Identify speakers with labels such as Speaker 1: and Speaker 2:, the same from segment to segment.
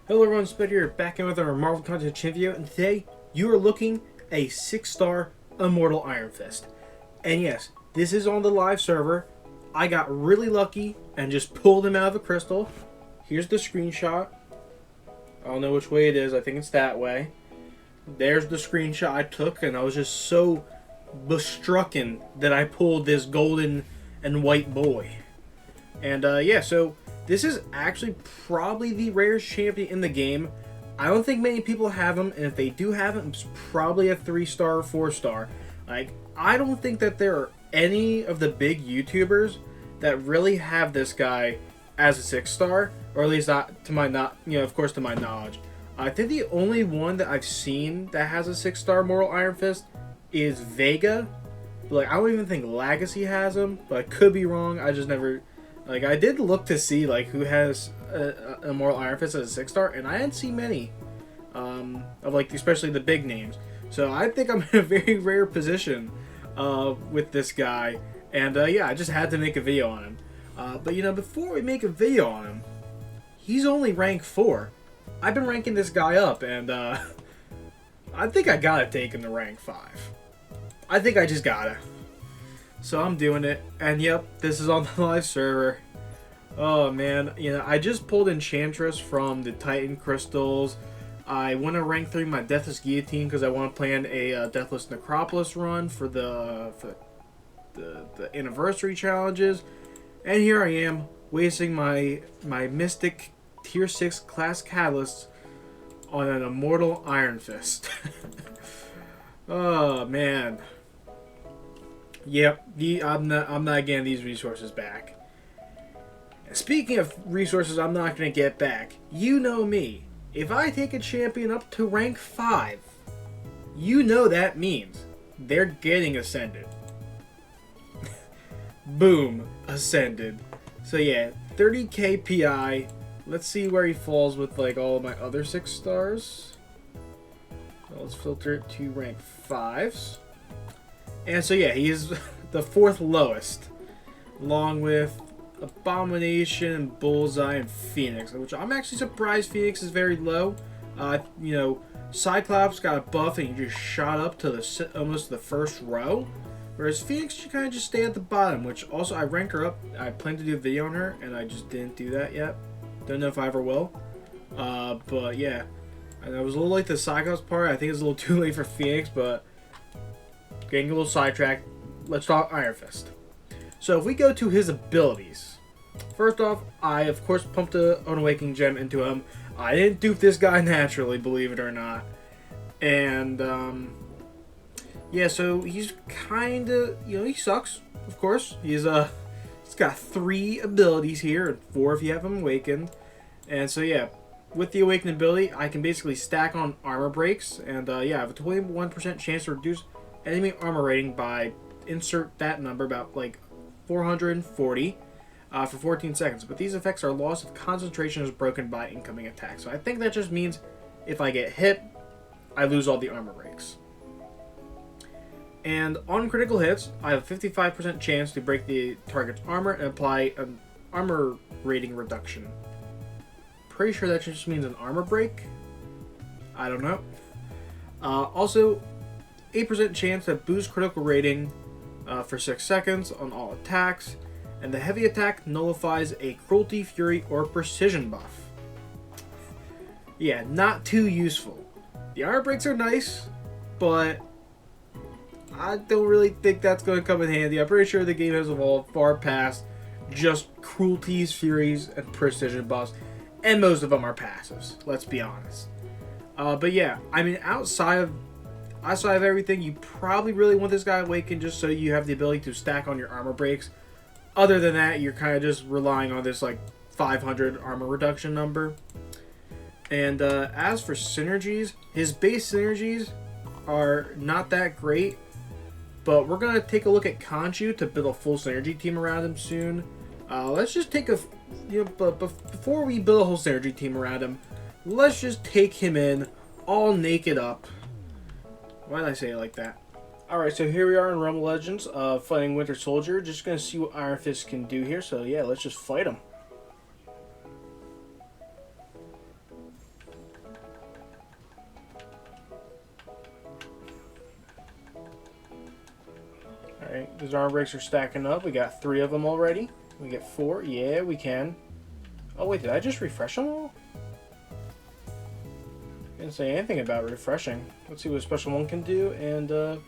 Speaker 1: Hello everyone, Spit here, back in with our Marvel content video, and today you are looking at a 6-star Immortal Iron Fist. And yes, this is on the live server. I got really lucky and just pulled him out of a crystal. Here's the screenshot. I don't know which way it is, I think it's that way. There's the screenshot I took, and I was just so bestrucken that I pulled this golden and white boy. And yeah, so this is actually probably the rarest champion in the game. I don't think many people have him, and if they do have him, it's probably a 3-star or 4-star. Like, I don't think that there are any of the big YouTubers that really have this guy as a 6-star, or at least not to my of course to my knowledge. I think the only one that I've seen that has a 6-star Immortal Iron Fist is Vega. But, like, I don't even think Legacy has him, but I could be wrong. I just never. Like, I did look to see, like, who has a Immortal Iron Fist as a 6-star, and I didn't see many, of, like, especially the big names. So I think I'm in a very rare position with this guy, and, yeah, I just had to make a video on him. But, you know, before we make a video on him, he's only rank 4. I've been ranking this guy up, and, I think I gotta take him to rank 5. I think I just gotta. So I'm doing it, and yep, this is on the live server. Oh man, you know, I just pulled Enchantress from the Titan Crystals. I want to rank 3 my Deathless Guillotine because I want to plan a Deathless Necropolis run for the anniversary challenges. And here I am, wasting my Mystic Tier 6 class Catalysts on an Immortal Iron Fist. Oh man. Yep, I'm not getting these resources back. Speaking of resources I'm not going to get back, you know me. If I take a champion up to rank 5, you know that means they're getting ascended. Boom, ascended. So yeah, 30k PI. Let's see where he falls with like all of my other 6 stars. So let's filter it to rank 5s. And so yeah, he is the 4th lowest, along with Abomination, Bullseye, and Phoenix, which I'm actually surprised Phoenix is very low. You know, Cyclops got a buff and he just shot up to almost the 1st row, whereas Phoenix should kind of just stay at the bottom, which also I rank her up. I plan to do a video on her, and I just didn't do that yet. Don't know if I ever will. But yeah, and I was a little late to the Cyclops part. I think it's a little too late for Phoenix, but getting a little sidetracked, let's talk Iron Fist. So if we go to his abilities, first off, I of course pumped an Unawakening Gem into him. I didn't dupe this guy naturally, believe it or not. And yeah, so he's kind of, you know, he sucks, of course. He's got 3 abilities here, and 4 if you have him awakened. And so yeah, with the awakened ability, I can basically stack on armor breaks, and yeah, I have a 21% chance to reduce enemy armor rating by insert that number, about like 440 for 14 seconds. But these effects are loss if concentration is broken by incoming attack. So I think that just means if I get hit, I lose all the armor breaks. And on critical hits, I have a 55% chance to break the target's armor and apply an armor rating reduction. Pretty sure that just means an armor break. I don't know. Also, 8% chance to boost critical rating for 6 seconds on all attacks, and the heavy attack nullifies a Cruelty, Fury, or Precision buff. Yeah, not too useful. The armor breaks are nice, but I don't really think that's going to come in handy. I'm pretty sure the game has evolved far past just Cruelties, Furies, and Precision buffs, and most of them are passives, let's be honest. But yeah, I mean, outside of everything, you probably really want this guy awakened just so you have the ability to stack on your armor breaks. Other than that, you're kind of just relying on this like 500 armor reduction number. And as for synergies, his base synergies are not that great, but we're going to take a look at Khonshu to build a full synergy team around him soon. Let's just take a, but before we build a whole synergy team around him, let's just take him in all naked up. Why did I say it like that? Alright, so here we are in Realm of Legends, fighting Winter Soldier. Just gonna see what Iron Fist can do here, so yeah, let's just fight him. Those armor breaks are stacking up. We got 3 of them already. We get 4. Yeah, we can. Oh wait, did I just refresh them all? Didn't say anything about refreshing. Let's see what special 1 can do. And alright,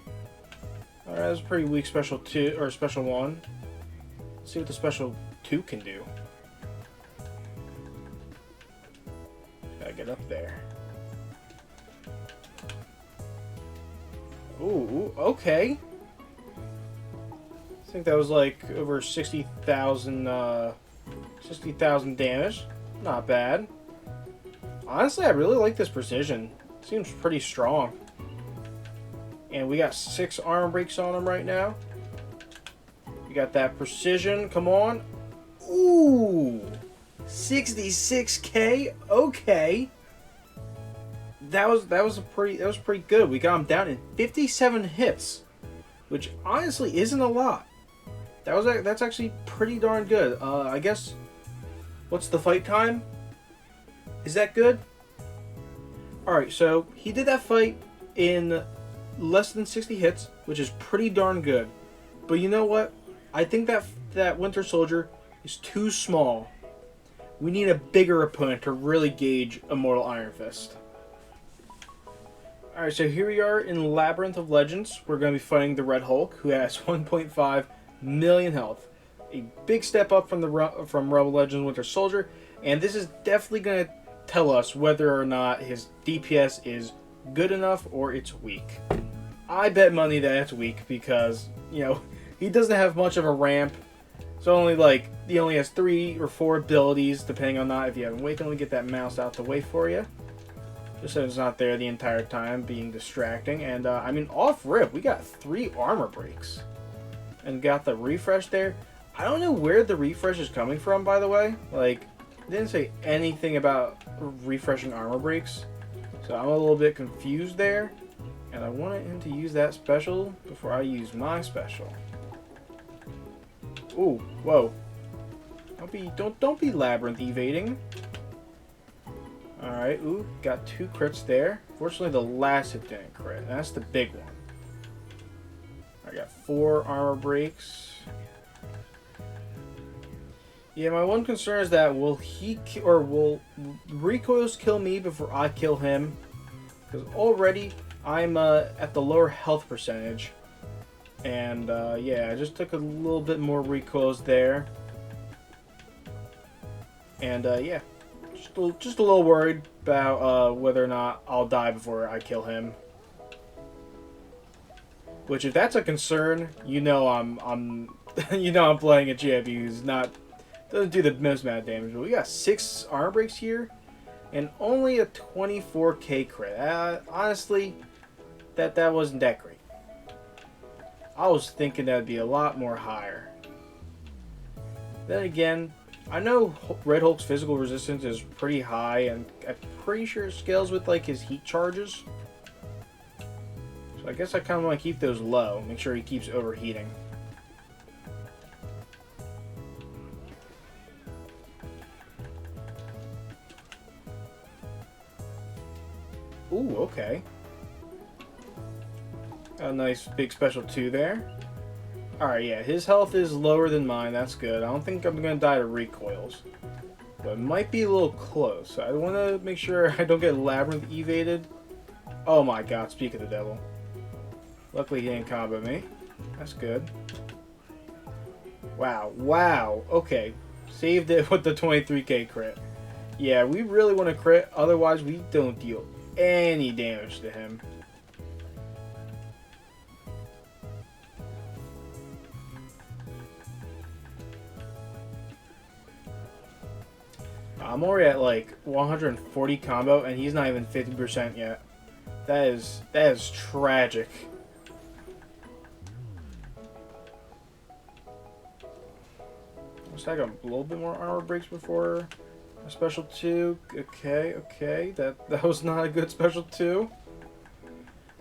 Speaker 1: that's a pretty weak special 2 or special 1. Let's see what the special 2 can do. Gotta get up there. Ooh, okay. I think that was like over 60,000 damage. Not bad. Honestly, I really like this precision. Seems pretty strong. And we got 6 armor breaks on him right now. We got that precision. Come on. Ooh. 66k. Okay. That was pretty good. We got him down in 57 hits, which honestly isn't a lot. That's actually pretty darn good. I guess. What's the fight time? Is that good? All right, so he did that fight in less than 60 hits, which is pretty darn good. But you know what? I think that Winter Soldier is too small. We need a bigger opponent to really gauge Immortal Iron Fist. Alright, so here we are in Labyrinth of Legends. We're going to be fighting the Red Hulk, who has 1.5 million health. A big step up from RoL Legends Winter Soldier, and this is definitely going to tell us whether or not his DPS is good enough or it's weak. I bet money that it's weak because, you know, he doesn't have much of a ramp. So he only has 3 or 4 abilities, depending on that. If you haven't waited, let me get that mouse out the way for you. Just so it's not there the entire time, being distracting. And, I mean, off rip, we got 3 armor breaks. And got the refresh there. I don't know where the refresh is coming from, by the way. Like, it didn't say anything about refreshing armor breaks. So I'm a little bit confused there. And I wanted him to use that special before I use my special. Ooh, whoa. Don't be labyrinth evading. Alright, ooh, got 2 crits there. Fortunately, the last hit didn't crit. That's the big one. I got 4 armor breaks. Yeah, my one concern is that will recoils kill me before I kill him? Because already I'm at the lower health percentage. And yeah, I just took a little bit more recoils there. And yeah. Just a little worried about whether or not I'll die before I kill him. Which, if that's a concern, you know I'm you know I'm playing a champion who's doesn't do the most amount of damage. But we got 6 armor breaks here, and only a 24k crit. Honestly, that wasn't that great. I was thinking that'd be a lot more higher. Then again, I know Red Hulk's physical resistance is pretty high, and I'm pretty sure it scales with like his heat charges. So I guess I kind of want to keep those low, make sure he keeps overheating. Ooh, okay. A nice big special 2 there. Alright, yeah, his health is lower than mine. That's good. I don't think I'm going to die to recoils. But it might be a little close. I want to make sure I don't get labyrinth evaded. Oh my god, speak of the devil. Luckily he didn't combo me. That's good. Wow, wow. Okay. Saved it with the 23k crit. Yeah, we really want to crit. Otherwise, we don't deal any damage to him. I'm already at like 140 combo, and he's not even 50% yet. That is tragic. Looks like a little bit more armor breaks before a special 2. Okay. That was not a good special 2.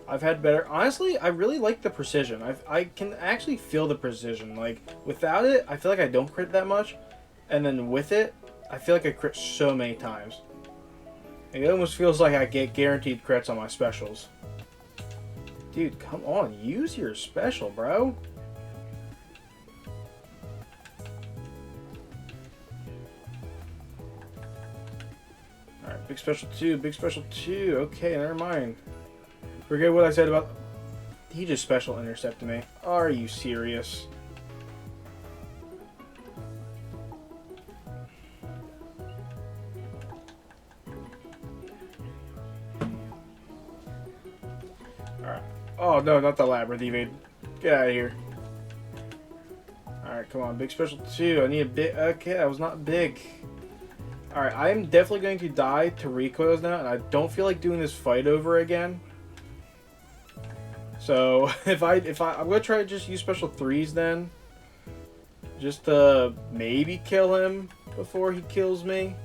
Speaker 1: I've had better. Honestly, I really like the precision. I can actually feel the precision. Like, without it, I feel like I don't crit that much, and then with it, I feel like I crit so many times. It almost feels like I get guaranteed crits on my specials. Dude, come on. Use your special, bro. Big special 2, big special 2. Okay, never mind. Forget what I said about... He just special intercepted me. Are you serious? Alright. Oh, no, not the labyrinth evade. Get out of here. Alright, come on. Big special 2. I need a bit. Okay, that was not big. Alright, I am definitely going to die to recoils now, and I don't feel like doing this fight over again. So, I'm gonna try to just use special 3s then. Just to maybe kill him before he kills me.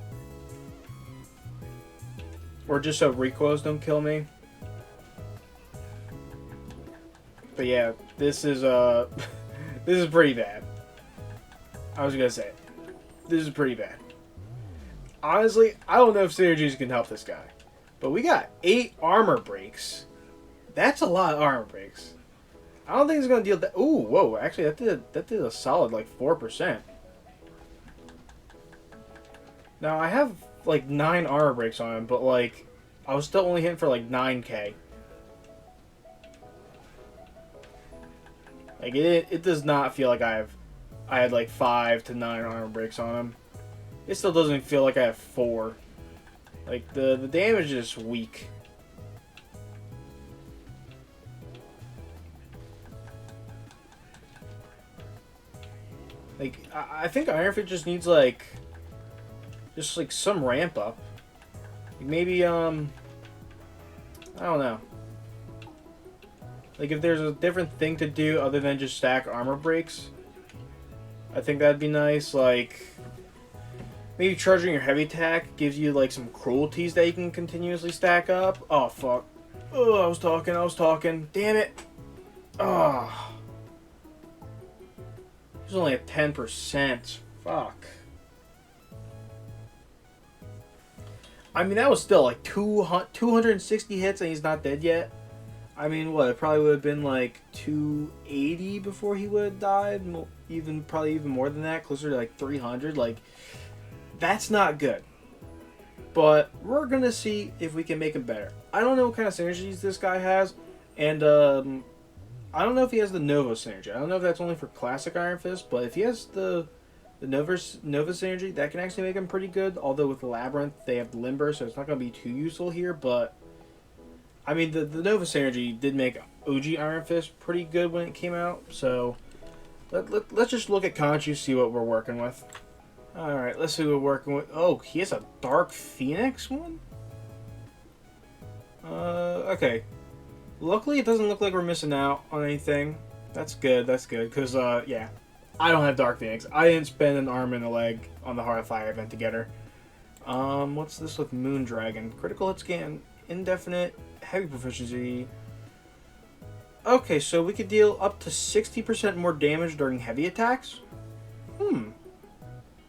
Speaker 1: Or just so recoils don't kill me. But yeah, this is this is pretty bad. I was gonna say, this is pretty bad. Honestly, I don't know if Synergies can help this guy. But we got 8 armor breaks. That's a lot of armor breaks. I don't think it's gonna deal that. Ooh, whoa! Actually, that did a solid like 4%. Now I have like 9 armor breaks on him, but like I was still only hitting for like 9k. Like it does not feel like I had like 5 to 9 armor breaks on him. It still doesn't feel like I have 4. Like the damage is weak. Like, I think Ironfist just needs, like, just, like, some ramp up. Like maybe, I don't know. Like, if there's a different thing to do other than just stack armor breaks, I think that'd be nice. Like, maybe charging your heavy attack gives you, like, some cruelties that you can continuously stack up. Oh, fuck. Oh, I was talking. Damn it. Oh. It's only at 10%. Fuck. I mean, that was still like 260 hits and he's not dead yet. I mean, what? It probably would have been like 280 before he would have died. Probably even more than that. Closer to like 300. Like, that's not good. But we're going to see if we can make him better. I don't know what kind of synergies this guy has. And, I don't know if he has the Nova Synergy. I don't know if that's only for Classic Iron Fist, but if he has the Nova Synergy, that can actually make him pretty good. Although with Labyrinth, they have Limber, so it's not going to be too useful here. But, I mean, the Nova Synergy did make OG Iron Fist pretty good when it came out. So, let's just look at Conchu, see what we're working with. Alright, let's see what we're working with. Oh, he has a Dark Phoenix one? Okay. Luckily, it doesn't look like we're missing out on anything. That's good, because, yeah. I don't have Dark Phoenix. I didn't spend an arm and a leg on the Heart of Fire event to get her. What's this with Moon Dragon? Critical hit scan, indefinite, heavy proficiency. Okay, so we could deal up to 60% more damage during heavy attacks?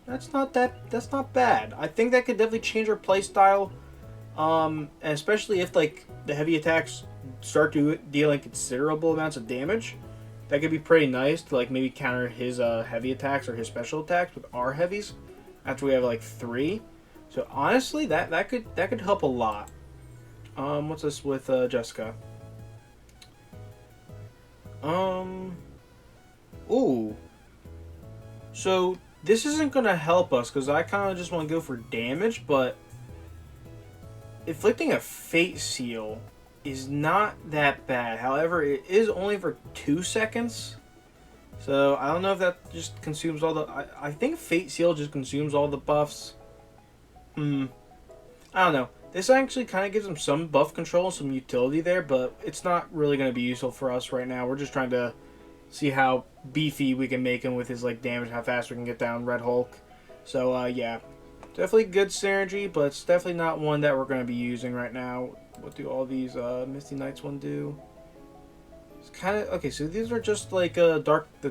Speaker 1: That's not bad. I think that could definitely change our playstyle. And especially if, like, the heavy attacks start dealing considerable amounts of damage, that could be pretty nice to like maybe counter his heavy attacks or his special attacks with our heavies after we have like 3. So honestly, that could help a lot. What's this with Jessica? Ooh. So this isn't gonna help us because I kind of just want to go for damage, but inflicting a Fate Seal is not that bad. However, it is only for 2 seconds. So, I don't know if that just consumes all the... I think Fate Seal just consumes all the buffs. I don't know. This actually kind of gives him some buff control, some utility there, but it's not really going to be useful for us right now. We're just trying to see how beefy we can make him with his like damage, how fast we can get down Red Hulk. So, yeah. Definitely good synergy, but it's definitely not one that we're going to be using right now. What do all these Misty Knights one do? It's kind of... Okay, so these are just like the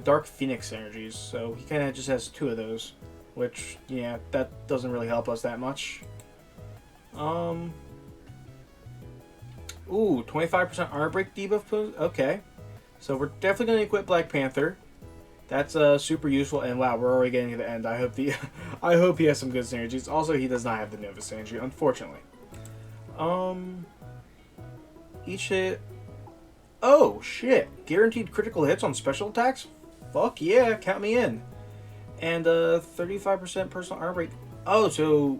Speaker 1: Dark Phoenix synergies. So he kind of just has 2 of those. Which, yeah, that doesn't really help us that much. Ooh, 25% armor break debuff. Okay. So we're definitely going to equip Black Panther. That's super useful. And wow, we're already getting to the end. I hope I hope he has some good synergies. Also, he does not have the Nova synergy, unfortunately. Each hit. Oh shit! Guaranteed critical hits on special attacks. Fuck yeah, count me in. And 35% personal armor rate. Oh, so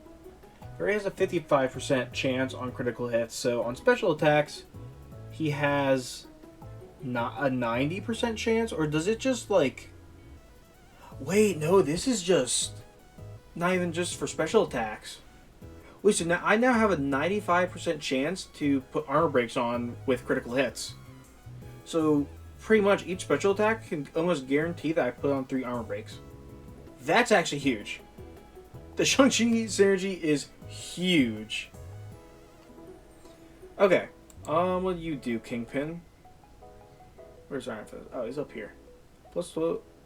Speaker 1: Barry has a 55% chance on critical hits. So on special attacks, he has not a 90% chance, or does it just like? Wait, no, this is just not even just for special attacks. Wait, so now I now have a 95% chance to put armor breaks on with critical hits. So pretty much each special attack can almost guarantee that I put on 3 armor breaks. That's actually huge. The Shang-Chi synergy is huge. Okay, what do you do, Kingpin? Where's Ironfist? Oh, he's up here. Plus,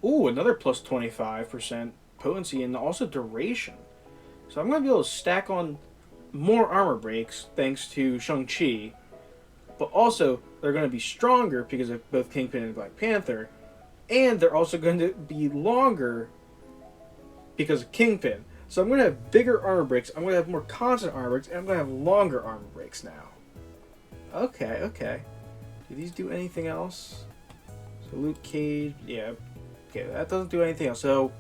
Speaker 1: ooh, another plus 25% potency and also duration. So I'm going to be able to stack on more armor breaks thanks to Shang-Chi. But also, they're going to be stronger because of both Kingpin and Black Panther. And they're also going to be longer because of Kingpin. So I'm going to have bigger armor breaks, I'm going to have more constant armor breaks, and I'm going to have longer armor breaks now. Okay, okay. Do these do anything else? So Luke Cage, yeah. Okay, that doesn't do anything else. So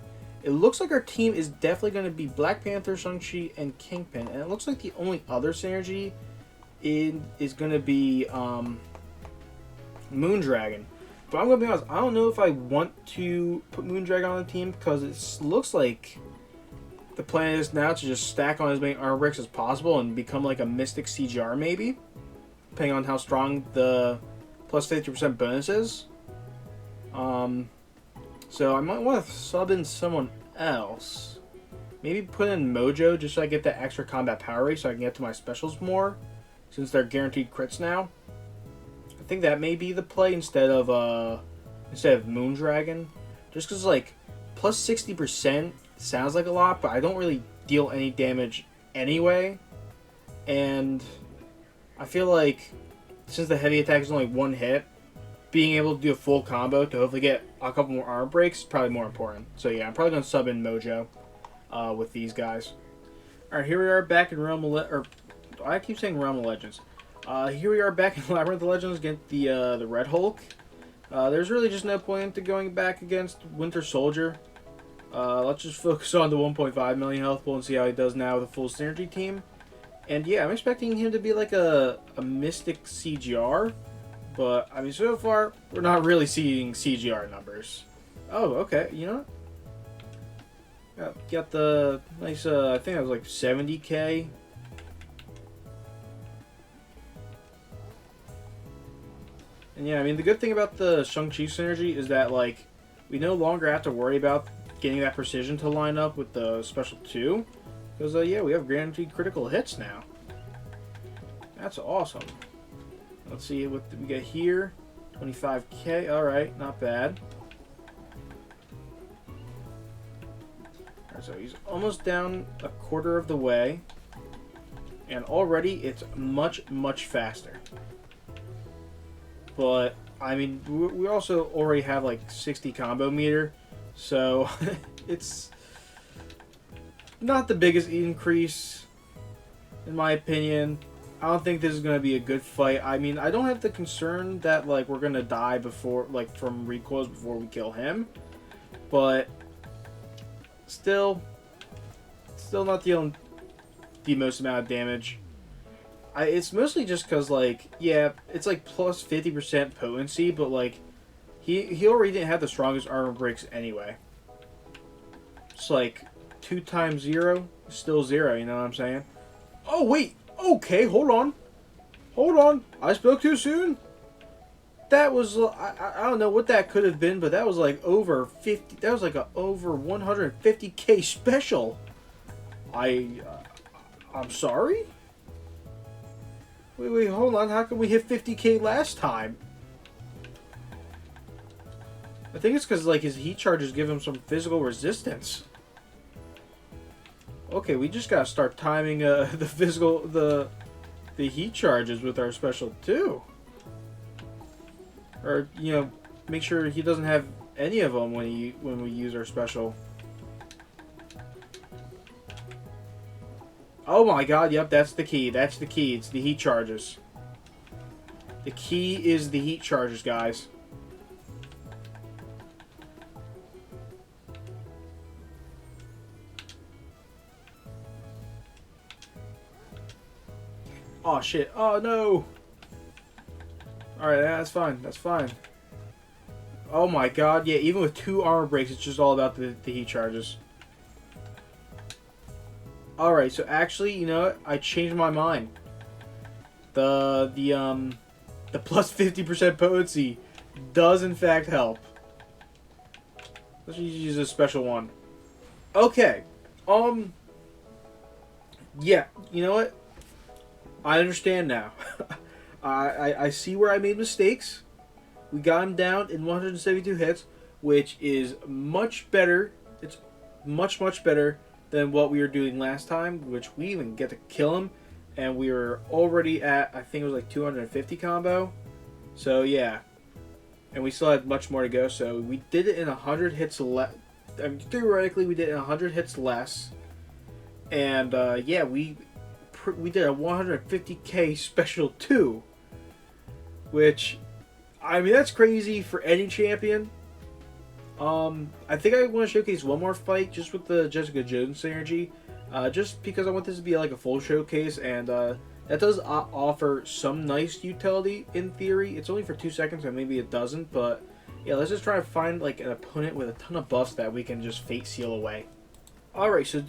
Speaker 1: it looks like our team is definitely going to be Black Panther, Shang-Chi, and Kingpin. And it looks like the only other synergy is going to be Moondragon. But I'm going to be honest, I don't know if I want to put Moondragon on the team because it looks like the plan is now to just stack on as many armor breaks as possible and become like a Mystic CGR maybe, depending on how strong the plus 50% bonus is. So I might want to sub in someone else. Maybe put in Mojo just so I get that extra combat power rate so I can get to my specials more, since they're guaranteed crits now. I think that may be the play instead of Moondragon, just because like plus 60% sounds like a lot, but I don't really deal any damage anyway. And I feel like since the heavy attack is only one hit, being able to do a full combo to hopefully get a couple more armor breaks is probably more important. So yeah, I'm probably going to sub in Mojo with these guys. Alright, here we are back in Realm of I keep saying Realm of Legends. Here we are back in Labyrinth of Legends against the Red Hulk. There's really just no point to going back against Winter Soldier. Let's just focus on the 1.5 million health pool and see how he does now with a full synergy team. And yeah, I'm expecting him to be like a Mystic CGR. But, I mean, so far, we're not really seeing CGR numbers. Oh, okay, you know what? Got the nice, I think that was like 70k. And yeah, I mean, the good thing about the Shang-Chi synergy is that, like, we no longer have to worry about getting that precision to line up with the special 2. Because, yeah, we have guaranteed critical hits now. That's awesome. Let's see what we get here. 25k. Alright, not bad. Alright, so he's almost down a quarter of the way. And already it's much, much faster. But, I mean, we also already have like 60 combo meter. So, it's not the biggest increase, in my opinion. I don't think this is going to be a good fight. I mean, I don't have the concern that, like, we're going to die before, like, from recoils before we kill him. But, still not dealing the most amount of damage. It's mostly just because, like, yeah, it's, like, plus 50% potency, but, like, he already didn't have the strongest armor breaks anyway. It's, like, 2 times 0 is still 0, you know what I'm saying? Oh, wait! Okay, hold on. Hold on. I spoke too soon. That was, I don't know what that could have been, but that was like over 50, that was like a over 150k special. I'm sorry? Wait, hold on. How come we hit 50k last time? I think it's because, like, his heat charges give him some physical resistance. Okay, we just gotta start timing the heat charges with our special too. Or, you know, make sure he doesn't have any of them when we use our special. Oh my god, yep, that's the key. That's the key. It's the heat charges. The key is the heat charges, guys. Oh shit. Oh no. Alright, that's fine. That's fine. Oh my god, yeah, even with 2 armor breaks, it's just all about the heat charges. Alright, so actually, you know what? I changed my mind. The plus 50% potency does in fact help. Let's use a special one. Okay. Yeah, you know what? I understand now. I see where I made mistakes. We got him down in 172 hits, which is much better. It's much better than what we were doing last time, which we even get to kill him, and we were already at, I think it was like 250 combo. So yeah, and we still had much more to go. So we did it in 100 hits less. I mean, theoretically, we did it in 100 hits less, and yeah, we did a 150k special too, which, I mean, that's crazy for any champion. I think I want to showcase one more fight just with the Jessica Jones synergy, just because I want this to be like a full showcase, and that does offer some nice utility in theory. It's only for 2 seconds, and maybe it doesn't, but yeah, let's just try to find like an opponent with a ton of buffs that we can just fate seal away. Alright, so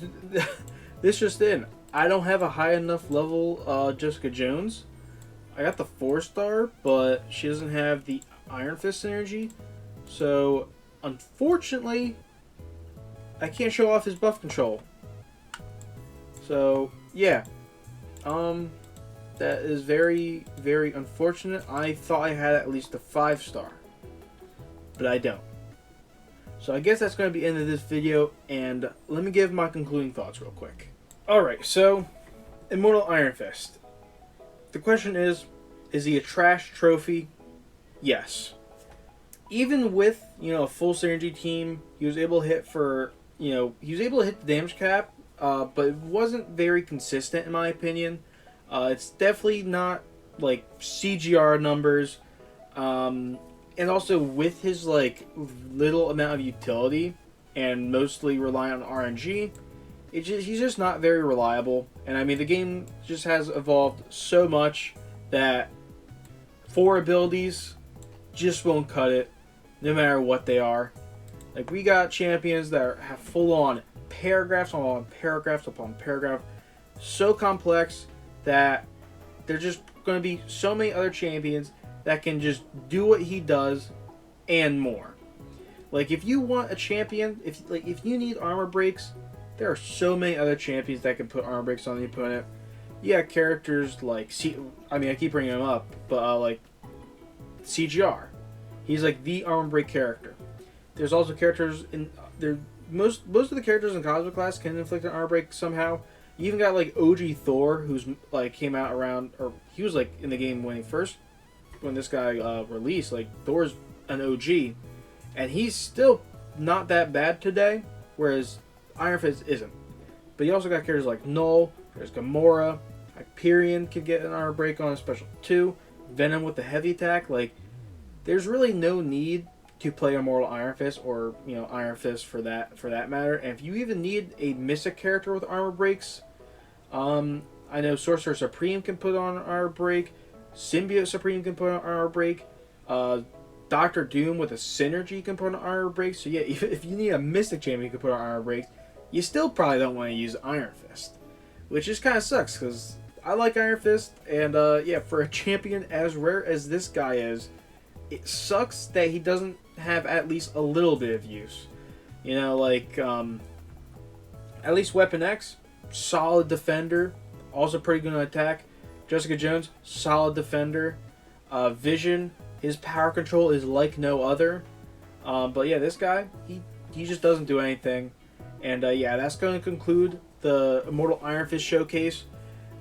Speaker 1: this just in. I don't have a high enough level Jessica Jones. I got the 4-star, but she doesn't have the Iron Fist synergy. So, unfortunately, I can't show off his buff control. So, yeah. That is very, very unfortunate. I thought I had at least a 5-star, but I don't. So I guess that's going to be the end of this video, and let me give my concluding thoughts real quick. Alright, so, Immortal Iron Fist. The question is he a trash trophy? Yes. Even with, you know, a full synergy team, he was able to hit for, you know, he was able to hit the damage cap, but it wasn't very consistent in my opinion. It's definitely not, like, CGR numbers, and also with his, like, little amount of utility, and mostly reliant on RNG, he's just not very reliable. And I mean, the game just has evolved so much that 4 abilities just won't cut it, no matter what they are. Like, we got champions that have full-on paragraphs upon paragraphs upon paragraph, so complex that there's just going to be so many other champions that can just do what he does and more. Like, if you want a champion, if you need armor breaks, there are so many other champions that can put armor breaks on the opponent. You got characters like I keep bringing him up, but like CGR, he's like the armor break character. There's also characters in there. Most of the characters in Cosmic class can inflict an armor break somehow. You even got like OG Thor, who's like came out around, or he was like in the game when this guy released. Like, Thor's an OG, and he's still not that bad today, whereas Iron Fist isn't. But you also got characters like Null, there's Gamora, Hyperion could get an armor break on a special 2, Venom with the heavy attack. Like, there's really no need to play Immortal Iron Fist, or, you know, Iron Fist for that matter. And if you even need a mystic character with armor breaks, I know Sorcerer Supreme can put on an armor break, Symbiote Supreme can put on an armor break, Doctor Doom with a synergy can put on armor breaks. So yeah, if you need a mystic champion you can put on armor breaks, you still probably don't want to use Iron Fist, which just kind of sucks, because I like Iron Fist, and yeah, for a champion as rare as this guy is, it sucks that he doesn't have at least a little bit of use. You know, like, at least Weapon X, solid defender, also pretty good on attack. Jessica Jones, solid defender. Vision, his power control is like no other. But yeah, this guy, he just doesn't do anything. And yeah, that's going to conclude the Immortal Iron Fist showcase.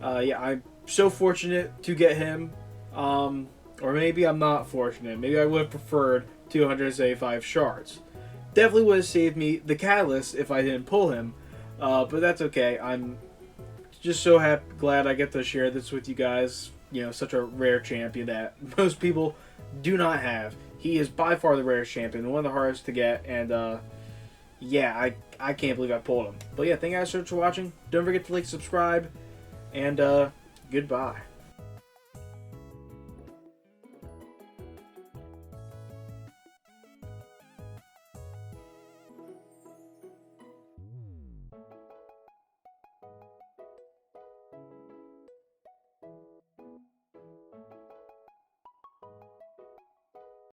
Speaker 1: Yeah, I'm so fortunate to get him. Or maybe I'm not fortunate. Maybe I would have preferred 275 shards. Definitely would have saved me the catalyst if I didn't pull him, but that's okay. I'm just so glad I get to share this with you guys. You know, such a rare champion that most people do not have. He is by far the rarest champion, one of the hardest to get, and yeah, I can't believe I pulled him. But yeah, thank you guys so much for watching. Don't forget to like, subscribe, and goodbye.